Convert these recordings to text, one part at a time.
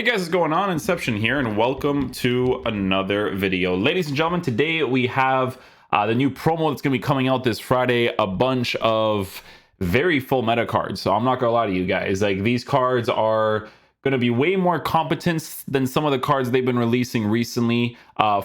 Hey guys, what's going on? Inception here, and welcome to another video. Ladies and gentlemen, today we have the new promo that's going to be coming out this Friday. A bunch of very full meta cards. So I'm not going to lie to you guys. Like, these cards are going to be way more competent than some of the cards they've been releasing recently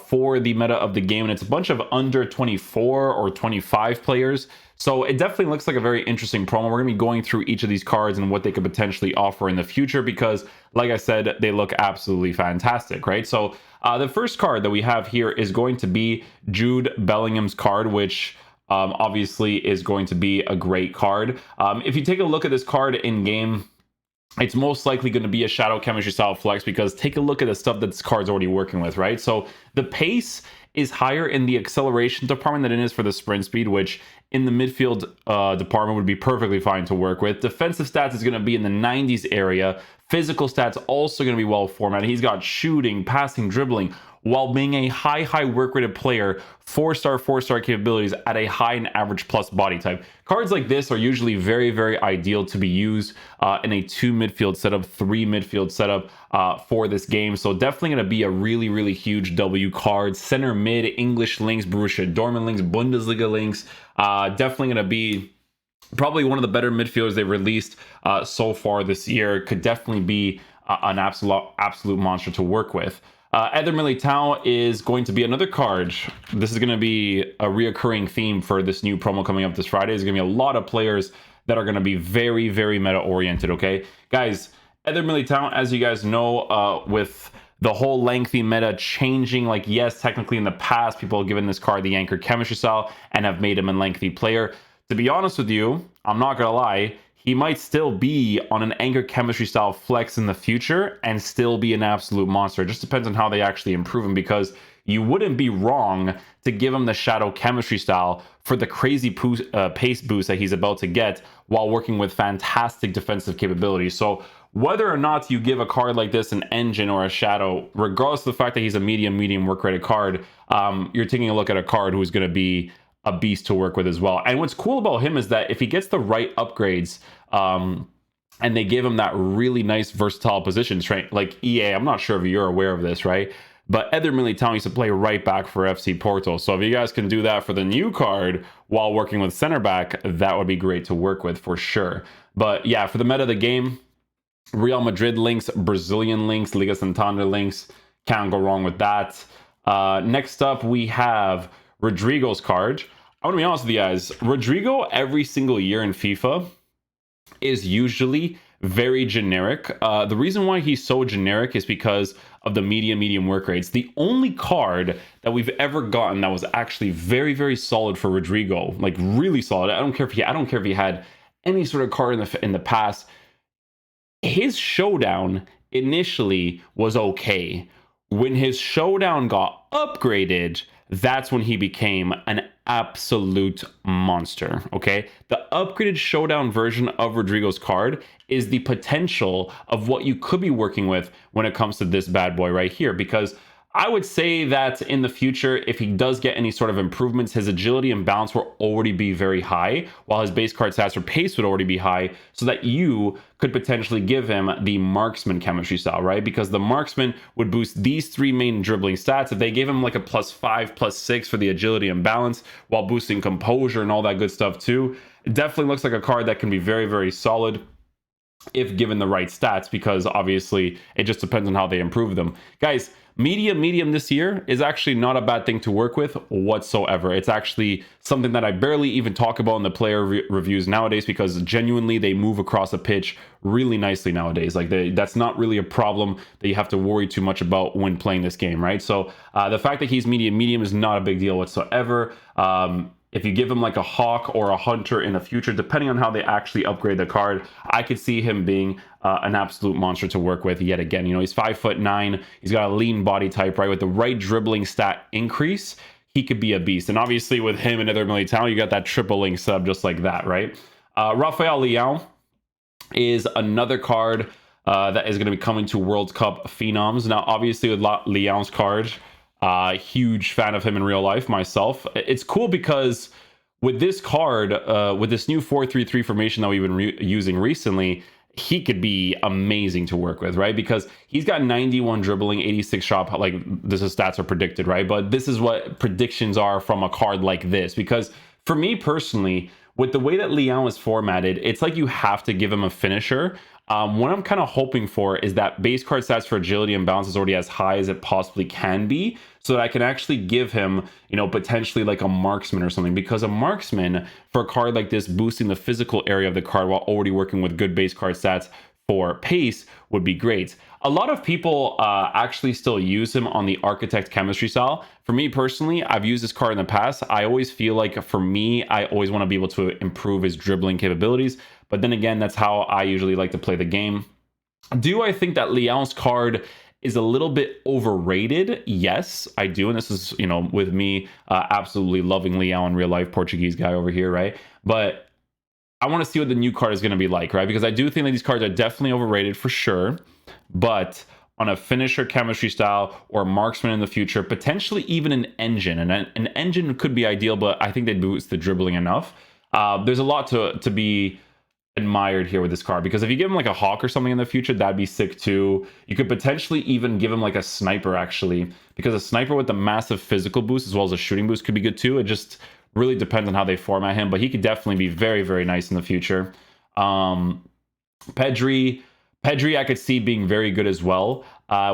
for the meta of the game. And it's a bunch of under 24 or 25 players. So it definitely looks like a very interesting promo. We're going to be going through each of these cards and what they could potentially offer in the future because, like I said, they look absolutely fantastic, right? So the first card that we have here is going to be Jude Bellingham's card, which obviously is going to be a great card. If you take a look at this card in game, it's most likely going to be a shadow chemistry style flex because take a look at the stuff that this card's already working with, right? So the pace is higher in the acceleration department than it is for the sprint speed, which in the midfield department would be perfectly fine to work with. Defensive stats is going to be in the 90s area. Physical stats also going to be well formatted. He's got shooting, passing, dribbling, while being a high work rated player, 4-star capabilities at a high and average plus body type. Cards like this are usually very ideal to be used in a 2 midfield setup, 3 midfield setup for this game. So definitely going to be a really huge W card. Center mid, English links, Borussia Dortmund links, Bundesliga links. Definitely going to be probably one of the better midfielders they've released so far this year. Could definitely be an absolute monster to work with. Eder Militao is going to be another card. This is going to be a reoccurring theme for this new promo coming up this Friday. There's going to be a lot of players that are going to be very meta oriented, okay? Guys, Eder Militao, as you guys know, with the whole lengthy meta changing, like, yes, technically in the past, people have given this card the anchor chemistry style and have made him a lengthy player. To be honest with you, I'm not going to lie, he might still be on an anchor chemistry style flex in the future and still be an absolute monster. It just depends on how they actually improve him, because you wouldn't be wrong to give him the shadow chemistry style for the crazy pace boost that he's about to get while working with fantastic defensive capabilities. So whether or not you give a card like this an engine or a shadow, regardless of the fact that he's a medium work rated card, you're taking a look at a card who's going to be a beast to work with as well. And what's cool about him is that if he gets the right upgrades, and they give him that really nice versatile position strength, like EA, I'm not sure if you're aware of this, right? But Eder Militao used to play right back for FC Porto. So if you guys can do that for the new card while working with center back, that would be great to work with for sure. But yeah, for the meta of the game, Real Madrid links, Brazilian links, Liga Santander links, can't go wrong with that. Next up, we have Rodrigo's card. I want to be honest with you guys, Rodrigo every single year in FIFA is usually very generic. The reason why he's so generic is because of the medium work rates. The only card that we've ever gotten that was actually very solid for Rodrigo, like really solid. I don't care if he had any sort of card in the past. His showdown initially was okay. When his showdown got upgraded, that's when he became an absolute monster, okay? The upgraded showdown version of Rodrigo's card is the potential of what you could be working with when it comes to this bad boy right here, because I would say that in the future, if he does get any sort of improvements, his agility and balance will already be very high, while his base card stats for pace would already be high, so that you could potentially give him the marksman chemistry style, right? Because the marksman would boost these 3 main dribbling stats. If they gave him like a +5, +6 for the agility and balance, while boosting composure and all that good stuff too, it definitely looks like a card that can be very solid if given the right stats, because obviously it just depends on how they improve them. Guys, medium this year is actually not a bad thing to work with whatsoever. It's actually something that I barely even talk about in the player reviews nowadays, because genuinely they move across a pitch really nicely nowadays. Like, that's not really a problem that you have to worry too much about when playing this game, right? So the fact that he's medium is not a big deal whatsoever. If you give him like a Hawk or a Hunter in the future, depending on how they actually upgrade the card, I could see him being an absolute monster to work with yet again. You know, he's 5'9", he's got a lean body type, right? With the right dribbling stat increase, he could be a beast. And obviously with him and Eder Militao, you got that triple link sub just like that, right? Rafael Leão is another card that is going to be coming to World Cup Phenoms. Now, obviously with Leão's card, huge fan of him in real life myself. It's cool because with this card, with this new 4-3-3 formation that we've been using recently, he could be amazing to work with, right? Because he's got 91 dribbling, 86 shot. Like, this is stats are predicted, right? But this is what predictions are from a card like this. Because for me personally, with the way that Leon is formatted, it's like you have to give him a finisher. What I'm kind of hoping for is that base card stats for agility and balance is already as high as it possibly can be, so that I can actually give him, you know, potentially like a marksman or something. Because a marksman for a card like this, boosting the physical area of the card while already working with good base card stats for pace would be great. A lot of people actually still use him on the architect chemistry style. For me personally, I've used this card in the past. I always feel like, for me, I always want to be able to improve his dribbling capabilities. But then again, that's how I usually like to play the game. Do I think that Leão's card is a little bit overrated? Yes, I do. And this is, you know, with me absolutely loving Leão in real life, Portuguese guy over here, right? But I want to see what the new card is going to be like, right? Because I do think that these cards are definitely overrated for sure. But on a finisher chemistry style or marksman in the future, potentially even an engine. And an engine could be ideal, but I think they boost the dribbling enough. There's a lot to be admired here with this card, because if you give him like a hawk or something in the future, that'd be sick too. You could potentially even give him like a sniper, actually, because a sniper with a massive physical boost as well as a shooting boost could be good too. It just really depends on how they format him, but he could definitely be very, very nice in the future. Pedri, I could see being very good as well.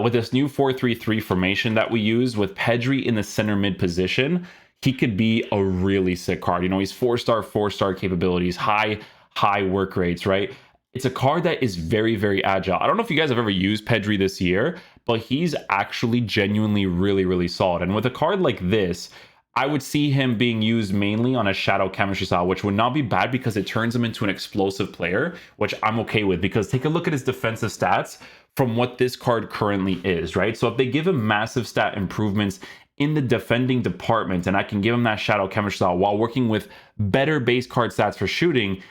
With this new 4-3-3 formation that we use, with Pedri in the center mid position, he could be a really sick card. You know, he's 4-star capabilities, high work rates, right? It's a card that is very, very agile. I don't know if you guys have ever used Pedri this year, but he's actually genuinely really, really solid. And with a card like this, I would see him being used mainly on a shadow chemistry style, which would not be bad because it turns him into an explosive player, which I'm okay with. Because take a look at his defensive stats from what this card currently is, right? So if they give him massive stat improvements in the defending department, and I can give him that shadow chemistry style while working with better base card stats for shooting,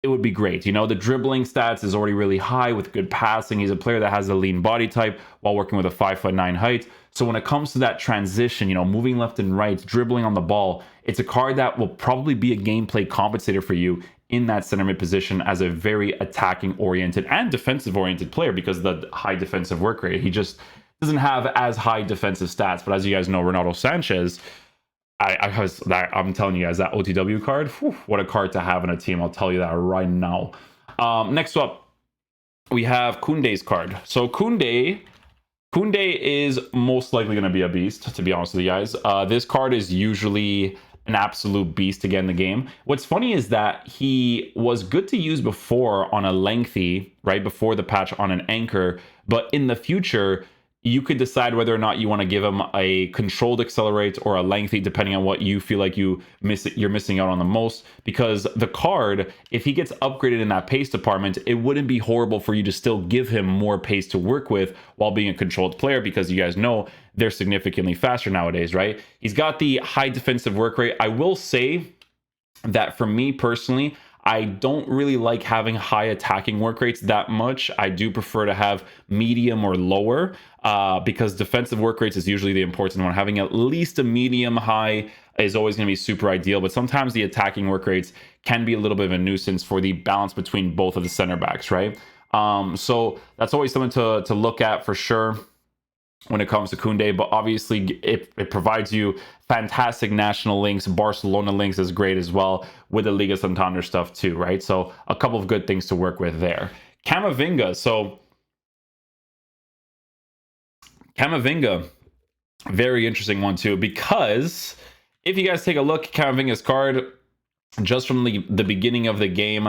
it would be great. You know, the dribbling stats is already really high with good passing. He's a player that has a lean body type while working with a 5'9" height. So when it comes to that transition, you know, moving left and right, dribbling on the ball, it's a card that will probably be a gameplay compensator for you in that center mid position as a very attacking oriented and defensive oriented player, because of the high defensive work rate. He just doesn't have as high defensive stats. But as you guys know, Ronaldo Sanchez, I'm telling you guys, that OTW card, whew, what a card to have in a team. I'll tell you that right now. Next up, we have Koundé's card. So Koundé is most likely going to be a beast, to be honest with you guys. This card is usually an absolute beast to get in the game. What's funny is that he was good to use before on a lengthy, right, before the patch on an anchor, but in the future, you could decide whether or not you want to give him a controlled accelerate or a lengthy, depending on what you feel like you're missing out on the most. Because the card, if he gets upgraded in that pace department, it wouldn't be horrible for you to still give him more pace to work with while being a controlled player, because you guys know they're significantly faster nowadays, right? He's got the high defensive work rate. I will say that for me personally, I don't really like having high attacking work rates that much. I do prefer to have medium or lower, because defensive work rates is usually the important one. Having at least a medium high is always going to be super ideal, but sometimes the attacking work rates can be a little bit of a nuisance for the balance between both of the center backs, right? So that's always something to look at for sure when it comes to Koundé. But obviously it provides you fantastic national links. Barcelona links is great as well, with the Liga Santander stuff too, right? So a couple of good things to work with there. Camavinga. So Camavinga, very interesting one too, because if you guys take a look at Camavinga's card, just from the beginning of the game,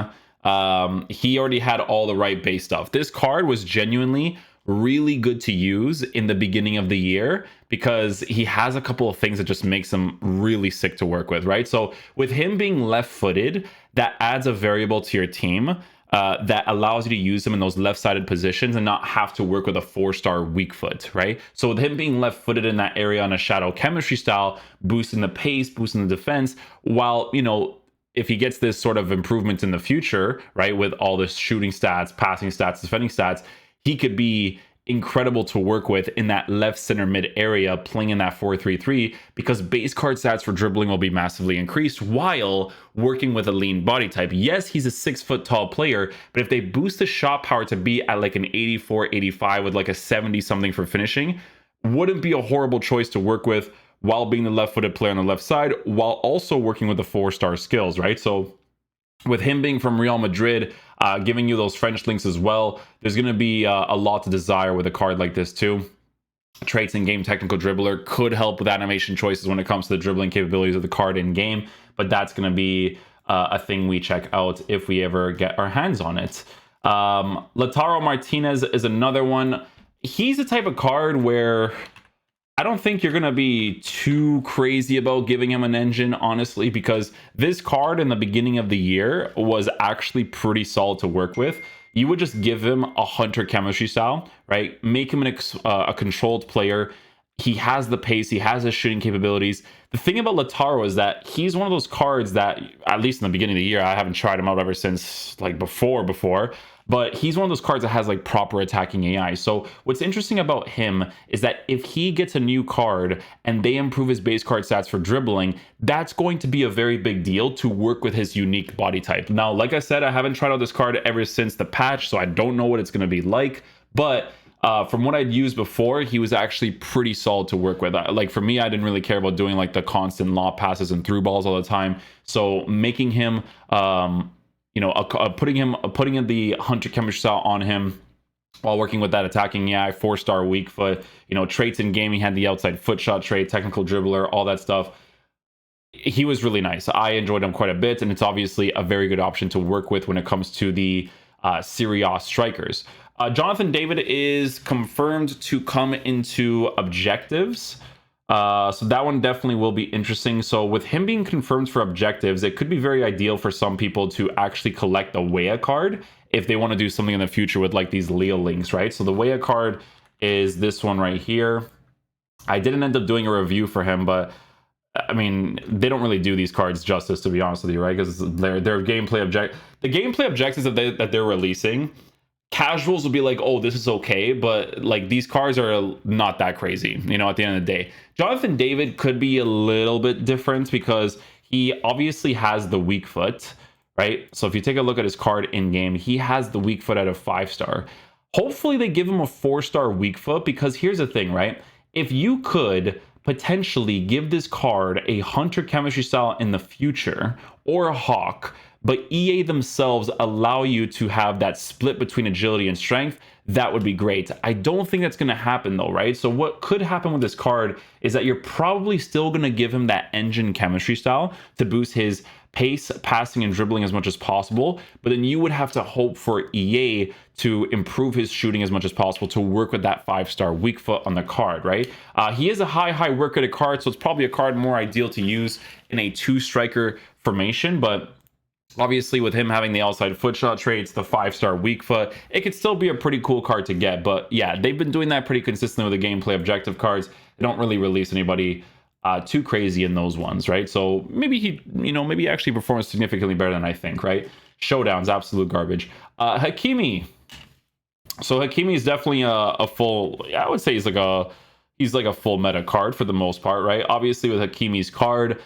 he already had all the right base stuff. This card was genuinely really good to use in the beginning of the year, because he has a couple of things that just makes him really sick to work with, right? So with him being left-footed, that adds a variable to your team that allows you to use him in those left-sided positions and not have to work with a 4-star weak foot, right? So with him being left-footed in that area on a shadow chemistry style, boosting the pace, boosting the defense, while, you know, if he gets this sort of improvement in the future, right, with all the shooting stats, passing stats, defending stats, he could be incredible to work with in that left center mid area, playing in that 4-3-3, because base card stats for dribbling will be massively increased while working with a lean body type. Yes, he's a 6 foot tall player, but if they boost the shot power to be at like an 84, 85 with like a 70 something for finishing, wouldn't be a horrible choice to work with while being the left-footed player on the left side, while also working with the 4-star skills, right? So with him being from Real Madrid, giving you those French links as well, there's going to be a lot to desire with a card like this too. Traits in game, technical dribbler, could help with animation choices when it comes to the dribbling capabilities of the card in game, but that's going to be a thing we check out if we ever get our hands on it. Lautaro Martinez is another one. He's a type of card where I don't think you're going to be too crazy about giving him an engine, honestly, because this card in the beginning of the year was actually pretty solid to work with. You would just give him a hunter chemistry style, right? Make him a controlled player. He has the pace. He has the shooting capabilities. The thing about Lautaro is that he's one of those cards that, at least in the beginning of the year, I haven't tried him out ever since like before, but he's one of those cards that has like proper attacking AI. So what's interesting about him is that if he gets a new card and they improve his base card stats for dribbling, that's going to be a very big deal to work with his unique body type. Now, like I said, I haven't tried out this card ever since the patch, so I don't know what it's going to be like, but from what I'd used before, he was actually pretty solid to work with. Like for me, I didn't really care about doing like the constant lob passes and through balls all the time. So making him, putting in the hunter chemistry style on him while working with that attacking AI, 4-star weak foot, traits in game, he had the outside foot shot trait, technical dribbler, all that stuff. He was really nice. I enjoyed him quite a bit, and it's obviously a very good option to work with when it comes to the Serie A strikers. Jonathan David is confirmed to come into objectives. So that one definitely will be interesting. So with him being confirmed for objectives, it could be very ideal for some people to actually collect the Weah card if they want to do something in the future with like these Leo links, right? So the Weah card is this one right here. I didn't end up doing a review for him, but I mean, they don't really do these cards justice, to be honest with you, right? Because their gameplay the gameplay objectives that they're releasing, casuals will be like, oh, this is okay, but like these cards are not that crazy, at the end of the day. Jonathan David could be a little bit different because he obviously has the weak foot, right? So if you take a look at his card in game, he has the weak foot at a 5-star. Hopefully they give him a 4-star weak foot, because here's the thing, right? If you could potentially give this card a hunter chemistry style in the future or a hawk, but EA themselves allow you to have that split between agility and strength, that would be great. I don't think that's going to happen though, right? So what could happen with this card is that you're probably still going to give him that engine chemistry style to boost his pace, passing, and dribbling as much as possible, but then you would have to hope for EA to improve his shooting as much as possible to work with that 5-star weak foot on the card, right? He is a high work rate card, so it's probably a card more ideal to use in a 2-striker formation, but obviously with him having the outside foot shot traits, the 5-star weak foot, it could still be a pretty cool card to get. But yeah, they've been doing that pretty consistently with the gameplay objective cards. They don't really release anybody too crazy in those ones, right? So maybe he actually performs significantly better than I think, right? Showdown's absolute garbage. Hakimi. So Hakimi is definitely a full, I would say he's like a full meta card for the most part, right? Obviously with Hakimi's card,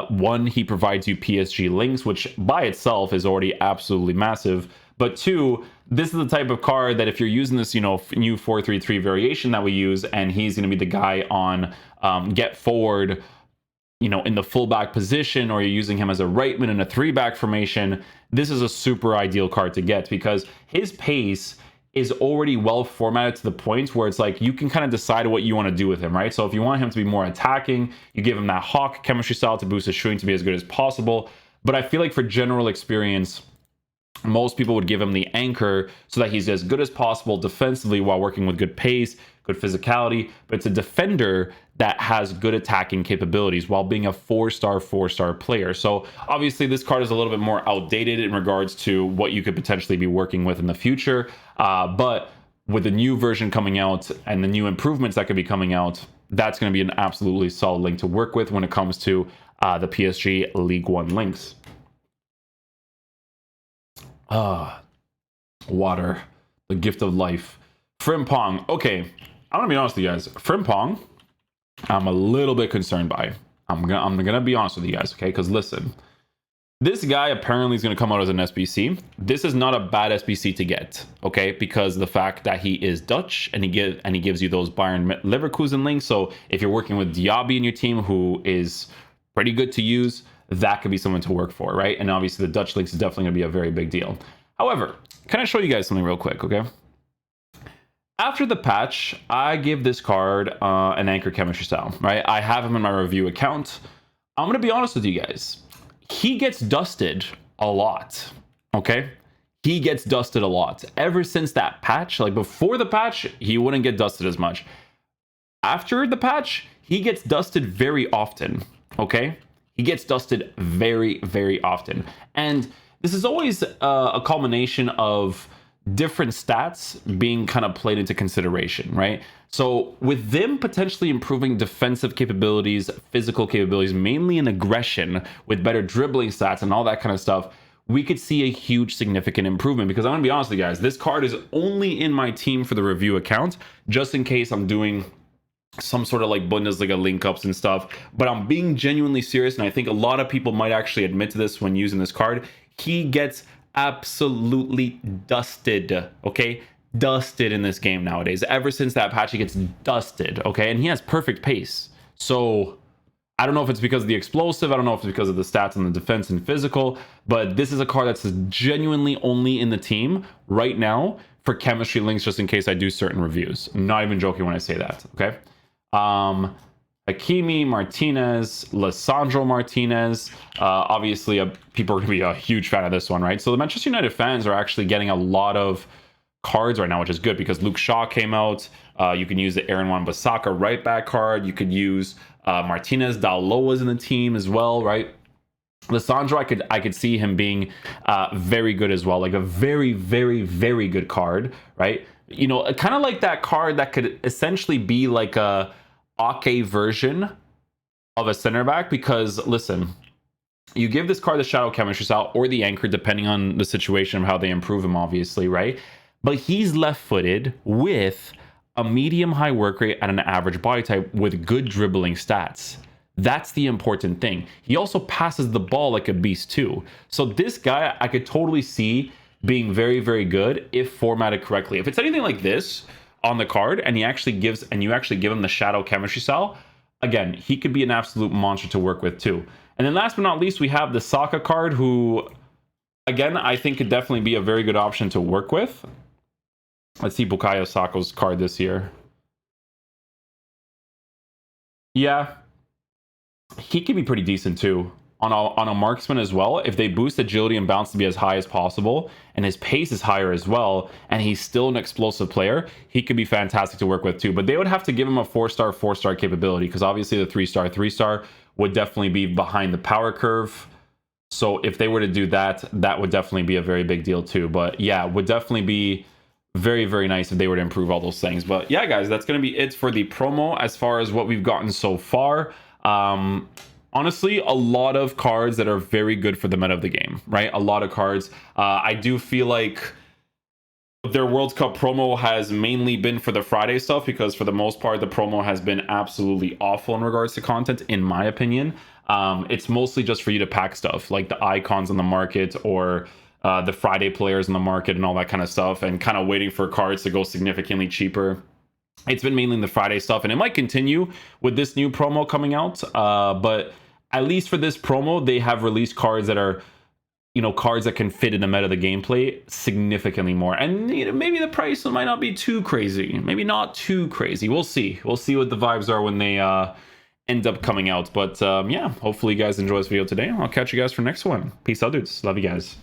one, he provides you PSG links, which by itself is already absolutely massive. But two, this is the type of card that if you're using this, new 4-3-3 variation that we use, and he's going to be the guy on get forward, in the fullback position, or you're using him as a right mid in a 3-back formation, this is a super ideal card to get because his pace is already well formatted to the point where it's like you can kind of decide what you want to do with him, right? So if you want him to be more attacking, you give him that hawk chemistry style to boost his shooting to be as good as possible. But I feel like for general experience, most people would give him the anchor so that he's as good as possible defensively while working with good pace, good physicality, but it's a defender that has good attacking capabilities while being a 4-star player. So obviously this card is a little bit more outdated in regards to what you could potentially be working with in the future. But with the new version coming out and the new improvements that could be coming out, that's going to be an absolutely solid link to work with when it comes to the PSG League One links. Water, the gift of life. Frimpong. Okay, I'm gonna be honest with you guys. Frimpong, I'm a little bit concerned by. I'm gonna be honest with you guys, okay? Because listen, this guy apparently is gonna come out as an SBC. This is not a bad SBC to get, okay? Because the fact that he is Dutch and he gives you those Bayern Leverkusen links. So if you're working with Diaby in your team, who is pretty good to use, that could be someone to work for, right? And obviously the Dutch links is definitely gonna be a very big deal. However, can I show you guys something real quick, okay? After the patch, I give this card an anchor chemistry style, right? I have him in my review account. I'm going to be honest with you guys. He gets dusted a lot, okay? He gets dusted a lot. Ever since that patch, like before the patch, he wouldn't get dusted as much. After the patch, he gets dusted very often, okay? He gets dusted very, very often. And this is always a culmination of different stats being kind of played into consideration, right? So with them potentially improving defensive capabilities, physical capabilities, mainly in aggression, with better dribbling stats and all that kind of stuff, we could see a huge significant improvement. Because I'm gonna be honest with you guys, this card is only in my team for the review account, just in case I'm doing some sort of like Bundesliga link ups and stuff. But I'm being genuinely serious, and I think a lot of people might actually admit to this when using this card. He gets absolutely dusted, okay? Dusted in this game nowadays. Ever since that patch, he gets dusted, okay? And he has perfect pace. So I don't know if it's because of the explosive, I don't know if it's because of the stats on the defense and physical, but this is a card that's genuinely only in the team right now for chemistry links, just in case I do certain reviews. I'm not even joking when I say that, okay? Hakimi, Martinez, Lisandro Martinez. Obviously, people are going to be a huge fan of this one, right? So the Manchester United fans are actually getting a lot of cards right now, which is good because Luke Shaw came out. You can use the Aaron Wan-Bissaka right back card. You could use Martinez. Dalot in the team as well, right? Lisandro, I could see him being very good as well, like a very, very, very good card, right? You know, kind of like that card that could essentially be like a Ake version of a center back, because listen, you give this card the shadow chemistry style or the anchor, depending on the situation of how they improve him, obviously, right? But he's left-footed with a medium high work rate at an average body type with good dribbling stats. That's the important thing. He also passes the ball like a beast too. So this guy, I could totally see being very, very good if formatted correctly. If it's anything like this on the card and you actually give him the shadow chemistry style, again, he could be an absolute monster to work with too. And then last but not least, we have the Saka card, who again, I think could definitely be a very good option to work with. Let's see Bukayo Saka's card this year. Yeah, he could be pretty decent too on a marksman as well. If they boost agility and bounce to be as high as possible, and his pace is higher as well, and he's still an explosive player, he could be fantastic to work with too. But they would have to give him a 4-star capability, because obviously the 3-star would definitely be behind the power curve. So if they were to do that, that would definitely be a very big deal too. But yeah, would definitely be very, very nice if they were to improve all those things. But yeah, guys, that's going to be it for the promo as far as what we've gotten so far. Honestly, a lot of cards that are very good for the meta of the game, right? A lot of cards. I do feel like their World Cup promo has mainly been for the Friday stuff, because for the most part, the promo has been absolutely awful in regards to content, in my opinion. It's mostly just for you to pack stuff, like the icons on the market or the Friday players in the market and all that kind of stuff, and kind of waiting for cards to go significantly cheaper. It's been mainly the Friday stuff, and it might continue with this new promo coming out. But at least for this promo, they have released cards that are, you know, cards that can fit in the meta of the gameplay significantly more. And you know, maybe the price might not be too crazy. Maybe not too crazy. We'll see. We'll see what the vibes are when they end up coming out. But yeah, hopefully you guys enjoy this video today. I'll catch you guys for next one. Peace out, dudes. Love you guys.